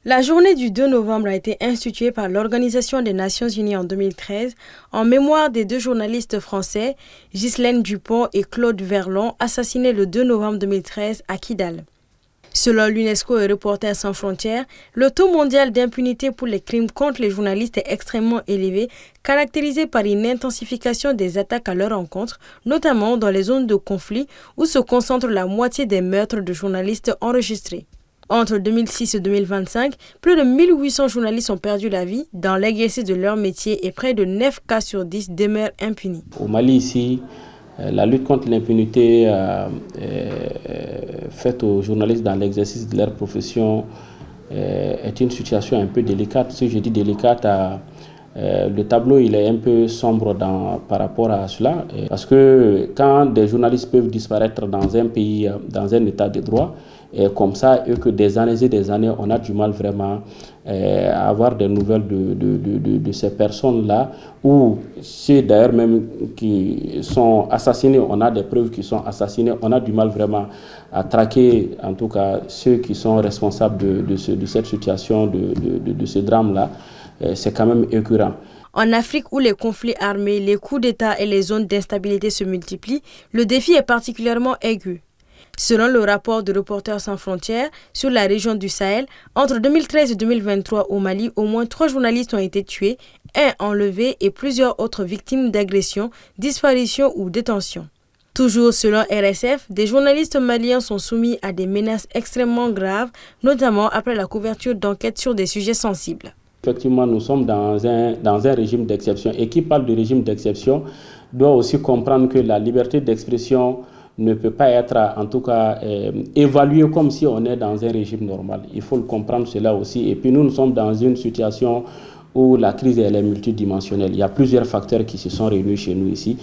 La journée du 2 novembre a été instituée par l'Organisation des Nations Unies en 2013 en mémoire des deux journalistes français, Ghislaine Dupont et Claude Verlon, assassinés le 2 novembre 2013 à Kidal. Selon l'UNESCO et Reporters sans frontières, le taux mondial d'impunité pour les crimes contre les journalistes est extrêmement élevé, caractérisé par une intensification des attaques à leur encontre, notamment dans les zones de conflit où se concentre la moitié des meurtres de journalistes enregistrés. Entre 2006 et 2025, plus de 1800 journalistes ont perdu la vie dans l'exercice de leur métier et près de 9 cas sur 10 demeurent impunis. Au Mali, ici, la lutte contre l'impunité faite aux journalistes dans l'exercice de leur profession est une situation un peu délicate. Si je dis délicate, le tableau il est un peu sombre par rapport à cela. Parce que quand des journalistes peuvent disparaître dans un pays, dans un état de droit, comme ça, et que des années et des années, on a du mal vraiment à avoir des nouvelles de ces personnes-là, ou ceux d'ailleurs même qui sont assassinés, on a des preuves qu'ils sont assassinés, on a du mal vraiment à traquer, en tout cas, ceux qui sont responsables de cette situation, de ce drame-là. C'est quand même écœurant. En Afrique où les conflits armés, les coups d'État et les zones d'instabilité se multiplient, le défi est particulièrement aigu. Selon le rapport de Reporters sans frontières sur la région du Sahel, entre 2013 et 2023 au Mali, au moins 3 journalistes ont été tués, 1 enlevé et plusieurs autres victimes d'agressions, disparitions ou détentions. Toujours selon RSF, des journalistes maliens sont soumis à des menaces extrêmement graves, notamment après la couverture d'enquêtes sur des sujets sensibles. Effectivement, nous sommes dans un régime d'exception. Et qui parle de régime d'exception doit aussi comprendre que la liberté d'expression ne peut pas être, en tout cas, évaluée comme si on est dans un régime normal. Il faut le comprendre cela aussi. Et puis nous sommes dans une situation où la crise elle est multidimensionnelle. Il y a plusieurs facteurs qui se sont réunis chez nous ici,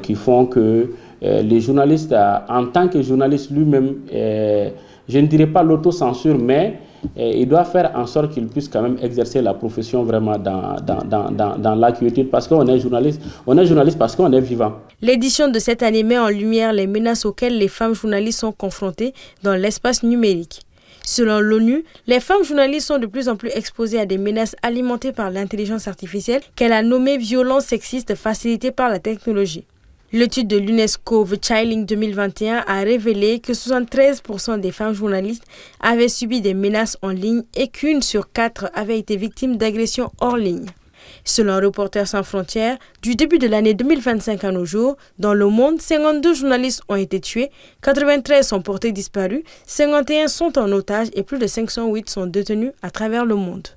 qui font que les journalistes, en tant que journaliste lui-même, je ne dirais pas l'autocensure, mais il doit faire en sorte qu'il puisse quand même exercer la profession vraiment dans la quiétude, parce qu'on est journaliste. On est journaliste parce qu'on est vivant. L'édition de cette année met en lumière les menaces auxquelles les femmes journalistes sont confrontées dans l'espace numérique. Selon l'ONU, les femmes journalistes sont de plus en plus exposées à des menaces alimentées par l'intelligence artificielle qu'elle a nommées violences sexistes facilitées par la technologie. L'étude de l'UNESCO The Chilling 2021 a révélé que 73% des femmes journalistes avaient subi des menaces en ligne et qu'1 sur 4 avait été victime d'agressions hors ligne. Selon Reporters sans frontières, du début de l'année 2025 à nos jours, dans le monde, 52 journalistes ont été tués, 93 sont portés disparus, 51 sont en otage et plus de 508 sont détenus à travers le monde.